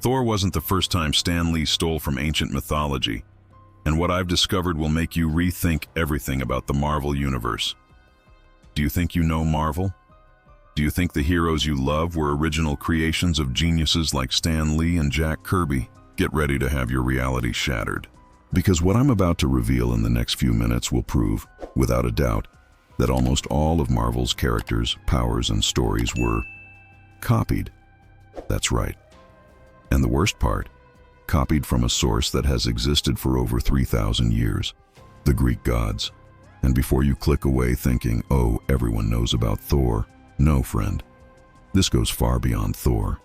Thor wasn't the first time Stan Lee stole from ancient mythology, and what I've discovered will make you rethink everything about the Marvel Universe. Do you think you know Marvel? Do you think the heroes you love were original creations of geniuses like Stan Lee and Jack Kirby? Get ready to have your reality shattered. Because what I'm about to reveal in the next few minutes will prove, without a doubt, that almost all of Marvel's characters, powers, and stories were copied. That's right. And the worst part, copied from a source that has existed for over 3,000 years, the Greek gods. And before you click away thinking, oh, everyone knows about Thor, no, friend. This goes far beyond Thor.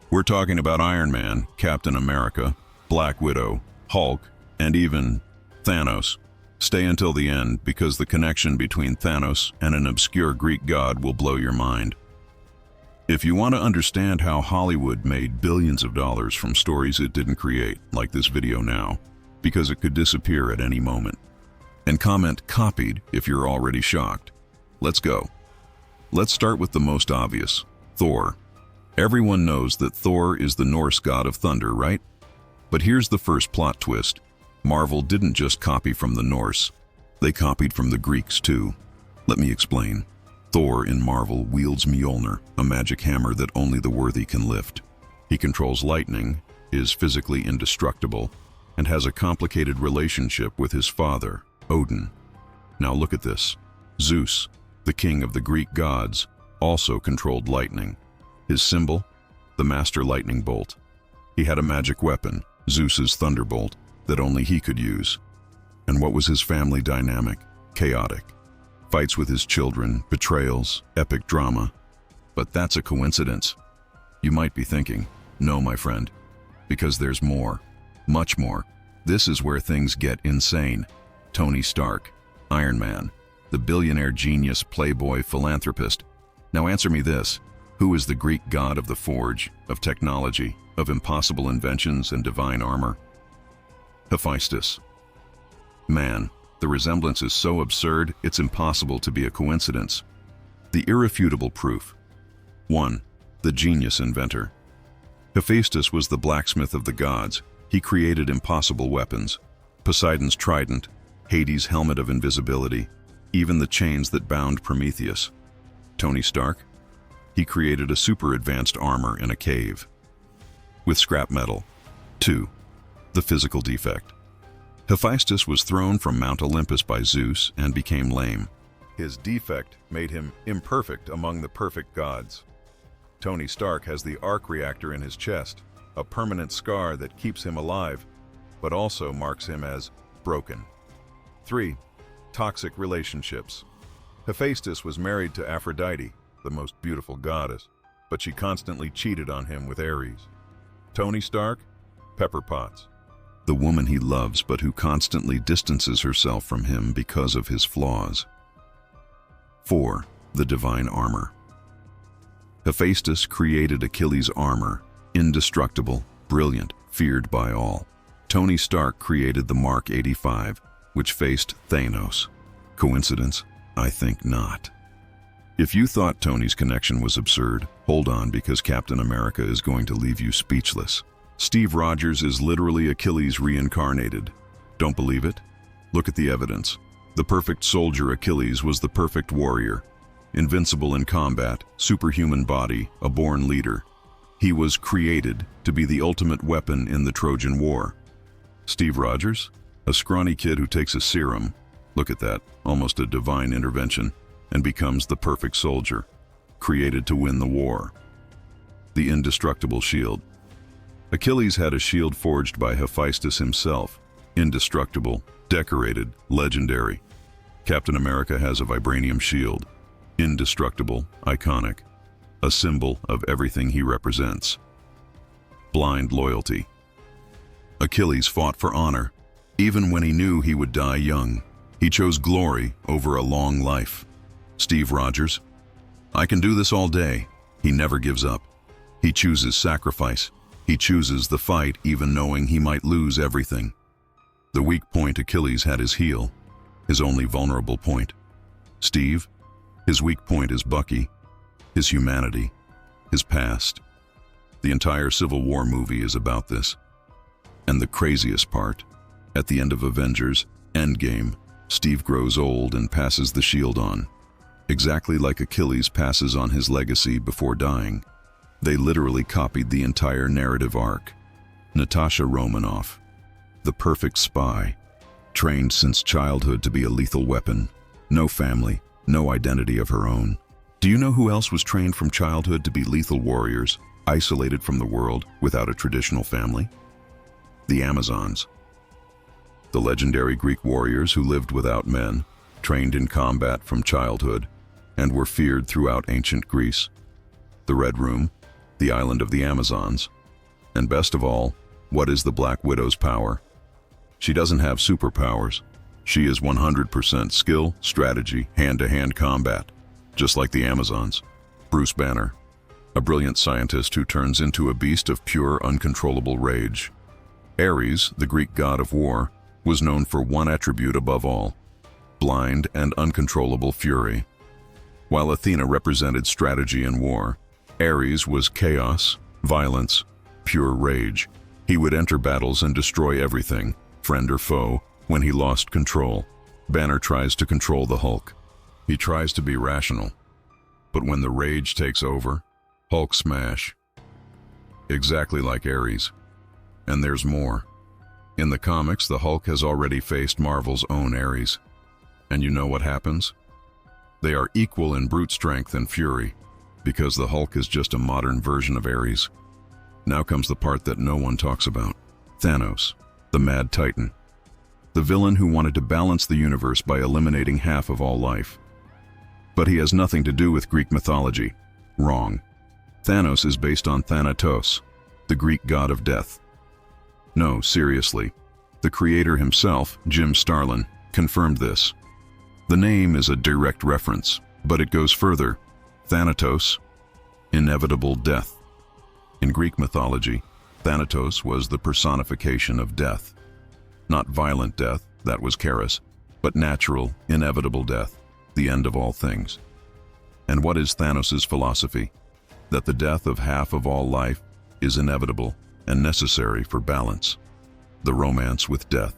We're talking about Iron Man, Captain America, Black Widow, Hulk, and even Thanos. Stay until the end, because the connection between Thanos and an obscure Greek god will blow your mind. If you want to understand how Hollywood made billions of dollars from stories it didn't create, like this video now, because it could disappear at any moment. And comment "copied" if you're already shocked. Let's go. Let's start with the most obvious, Thor. Everyone knows that Thor is the Norse god of thunder, right? But here's the first plot twist. Marvel didn't just copy from the Norse. They copied from the Greeks too. Let me explain. Thor in Marvel wields Mjolnir, a magic hammer that only the worthy can lift. He controls lightning, is physically indestructible, and has a complicated relationship with his father, Odin. Now look at this. Zeus, the king of the Greek gods, also controlled lightning. His symbol? The master lightning bolt. He had a magic weapon, Zeus's thunderbolt, that only he could use. And what was his family dynamic? Chaotic. Fights with his children, betrayals, epic drama. But that's a coincidence. You might be thinking, no, my friend, because there's more, much more. This is where things get insane. Tony Stark, Iron Man, the billionaire genius, playboy, philanthropist. Now answer me this. Who is the Greek god of the forge, of technology, of impossible inventions and divine armor? Hephaestus. Man, the resemblance is so absurd, it's impossible to be a coincidence. The irrefutable proof. 1. The genius inventor. Hephaestus was the blacksmith of the gods. He created impossible weapons. Poseidon's trident, Hades' helmet of invisibility, even the chains that bound Prometheus. Tony Stark? He created a super advanced armor in a cave. With scrap metal. 2. The physical defect. Hephaestus was thrown from Mount Olympus by Zeus and became lame. His defect made him imperfect among the perfect gods. Tony Stark has the arc reactor in his chest, a permanent scar that keeps him alive, but also marks him as broken. 3. Toxic relationships. Hephaestus was married to Aphrodite, the most beautiful goddess, but she constantly cheated on him with Ares. Tony Stark? Pepper Potts. The woman he loves but who constantly distances herself from him because of his flaws. 4. The divine armor. Hephaestus created Achilles' armor, indestructible, brilliant, feared by all. Tony Stark created the Mark 85, which faced Thanos. Coincidence? I think not. If you thought Tony's connection was absurd, hold on, because Captain America is going to leave you speechless. Steve Rogers is literally Achilles reincarnated. Don't believe it? Look at the evidence. The perfect soldier Achilles was the perfect warrior. Invincible in combat, superhuman body, a born leader. He was created to be the ultimate weapon in the Trojan War. Steve Rogers? A scrawny kid who takes a serum, look at that, almost a divine intervention, and becomes the perfect soldier, created to win the war. The indestructible shield. Achilles had a shield forged by Hephaestus himself, indestructible, decorated, legendary. Captain America has a vibranium shield, indestructible, iconic, a symbol of everything he represents. Blind loyalty. Achilles fought for honor, even when he knew he would die young. He chose glory over a long life. Steve Rogers? I can do this all day. He never gives up. He chooses sacrifice. He chooses the fight even knowing he might lose everything. The weak point Achilles had is heel, his only vulnerable point. Steve? His weak point is Bucky, his humanity, his past. The entire Civil War movie is about this. And the craziest part, at the end of Avengers Endgame, Steve grows old and passes the shield on. Exactly like Achilles passes on his legacy before dying. They literally copied the entire narrative arc. Natasha Romanoff, the perfect spy, trained since childhood to be a lethal weapon. No family, no identity of her own. Do you know who else was trained from childhood to be lethal warriors, isolated from the world, without a traditional family? The Amazons. The legendary Greek warriors who lived without men, trained in combat from childhood, and were feared throughout ancient Greece. The Red Room, the island of the Amazons. And best of all, what is the Black Widow's power? She doesn't have superpowers. She is 100% skill, strategy, hand-to-hand combat, just like the Amazons. Bruce Banner, a brilliant scientist who turns into a beast of pure, uncontrollable rage. Ares, the Greek god of war, was known for one attribute above all: blind and uncontrollable fury. While Athena represented strategy and war, Ares was chaos, violence, pure rage. He would enter battles and destroy everything, friend or foe, when he lost control. Banner tries to control the Hulk. He tries to be rational. But when the rage takes over, Hulk smash. Exactly like Ares. And there's more. In the comics, the Hulk has already faced Marvel's own Ares. And you know what happens? They are equal in brute strength and fury, because the Hulk is just a modern version of Ares. Now comes the part that no one talks about. Thanos, the Mad Titan. The villain who wanted to balance the universe by eliminating half of all life. But he has nothing to do with Greek mythology. Wrong. Thanos is based on Thanatos, the Greek god of death. No, seriously. The creator himself, Jim Starlin, confirmed this. The name is a direct reference, but it goes further. Thanatos, inevitable death. In Greek mythology, Thanatos was the personification of death. Not violent death, that was Charis, but natural, inevitable death, the end of all things. And what is Thanos' philosophy? That the death of half of all life is inevitable and necessary for balance. The romance with death.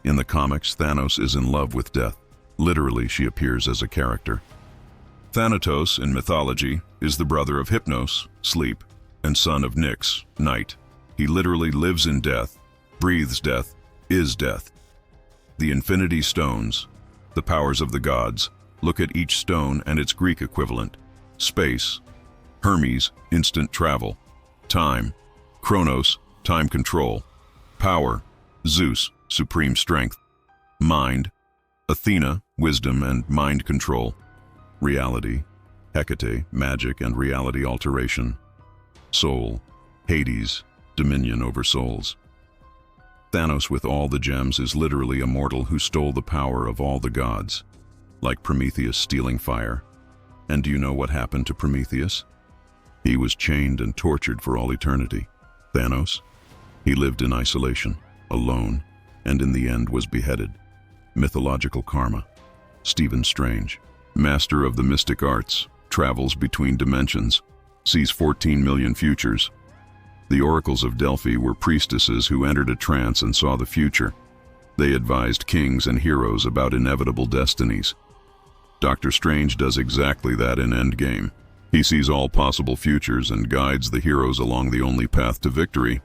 In the comics, Thanos is in love with death. Literally, she appears as a character. Thanatos, in mythology, is the brother of Hypnos, sleep, and son of Nyx, night. He literally lives in death, breathes death, is death. The Infinity Stones, the powers of the gods. Look at each stone and its Greek equivalent. Space, Hermes, instant travel. Time, Chronos, time control. Power, Zeus, supreme strength. Mind, Athena, wisdom and mind control. Reality, Hecate, magic and reality alteration. Soul, Hades, dominion over souls. Thanos with all the gems is literally a mortal who stole the power of all the gods, like Prometheus stealing fire. And do you know what happened to Prometheus? He was chained and tortured for all eternity. Thanos? He lived in isolation, alone, and in the end was beheaded. Mythological karma. Stephen Strange, master of the mystic arts, travels between dimensions, sees 14 million futures. The oracles of Delphi were priestesses who entered a trance and saw the future. They advised kings and heroes about inevitable destinies. Doctor Strange does exactly that in Endgame. He sees all possible futures and guides the heroes along the only path to victory.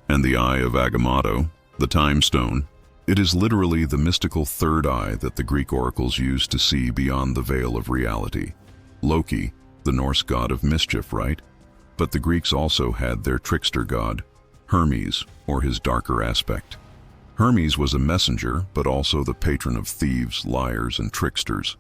And the Eye of Agamotto, the Time Stone, it is literally the mystical third eye that the Greek oracles used to see beyond the veil of reality. Loki, the Norse god of mischief, right? But the Greeks also had their trickster god, Hermes, or his darker aspect. Hermes was a messenger, but also the patron of thieves, liars, and tricksters.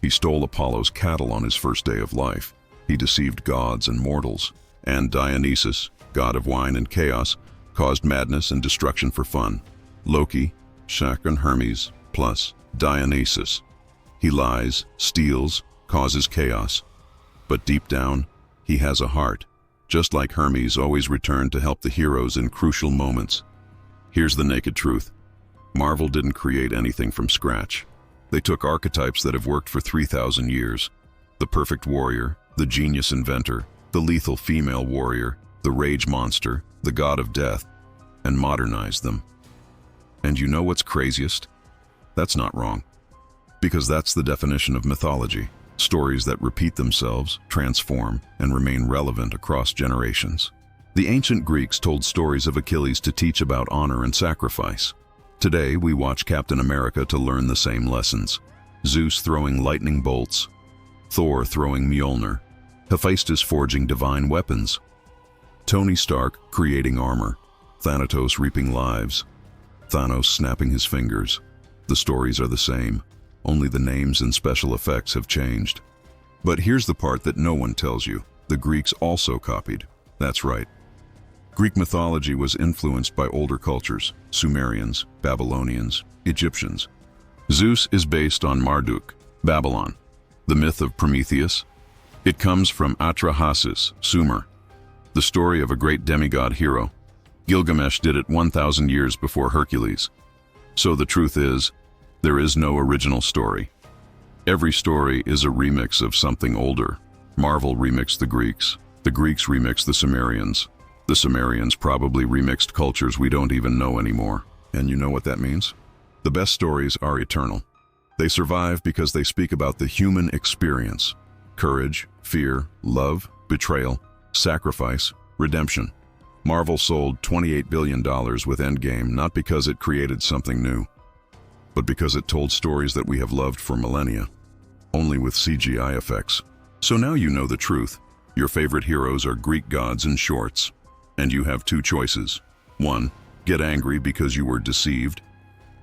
He stole Apollo's cattle on his first day of life. He deceived gods and mortals. And Dionysus, god of wine and chaos, caused madness and destruction for fun. Loki, Shaq and Hermes, plus Dionysus. He lies, steals, causes chaos. But deep down, he has a heart. Just like Hermes always returned to help the heroes in crucial moments. Here's the naked truth. Marvel didn't create anything from scratch. They took archetypes that have worked for 3,000 years. The perfect warrior, the genius inventor, the lethal female warrior, the rage monster, the god of death, and modernized them. And you know what's craziest? That's not wrong. Because that's the definition of mythology. Stories that repeat themselves, transform, and remain relevant across generations. The ancient Greeks told stories of Achilles to teach about honor and sacrifice. Today, we watch Captain America to learn the same lessons. Zeus throwing lightning bolts, Thor throwing Mjolnir, Hephaestus forging divine weapons, Tony Stark creating armor, Thanatos reaping lives, Thanos snapping his fingers. The stories are the same, only the names and special effects have changed. But here's the part that no one tells you. The Greeks also copied. That's right. Greek mythology was influenced by older cultures, Sumerians, Babylonians, Egyptians. Zeus is based on Marduk, Babylon. The myth of Prometheus? It comes from Atrahasis, Sumer, the story of a great demigod hero. Gilgamesh did it 1,000 years before Hercules. So the truth is, there is no original story. Every story is a remix of something older. Marvel remixed the Greeks remixed the Sumerians probably remixed cultures we don't even know anymore. And you know what that means? The best stories are eternal. They survive because they speak about the human experience: courage, fear, love, betrayal, sacrifice, redemption. Marvel sold $28 billion with Endgame not because it created something new, but because it told stories that we have loved for millennia, only with CGI effects. So now you know the truth. Your favorite heroes are Greek gods in shorts. And you have two choices. 1. Get angry because you were deceived.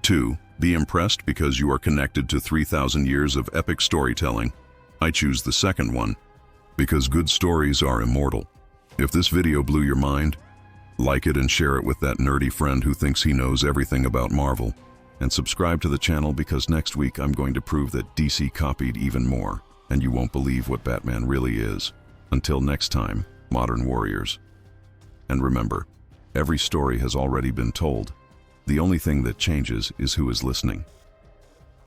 2. Be impressed because you are connected to 3,000 years of epic storytelling. I choose the second one, because good stories are immortal. If this video blew your mind, like it and share it with that nerdy friend who thinks he knows everything about Marvel. And subscribe to the channel because next week I'm going to prove that DC copied even more, and you won't believe what Batman really is. Until next time, modern warriors. And remember, every story has already been told. The only thing that changes is who is listening.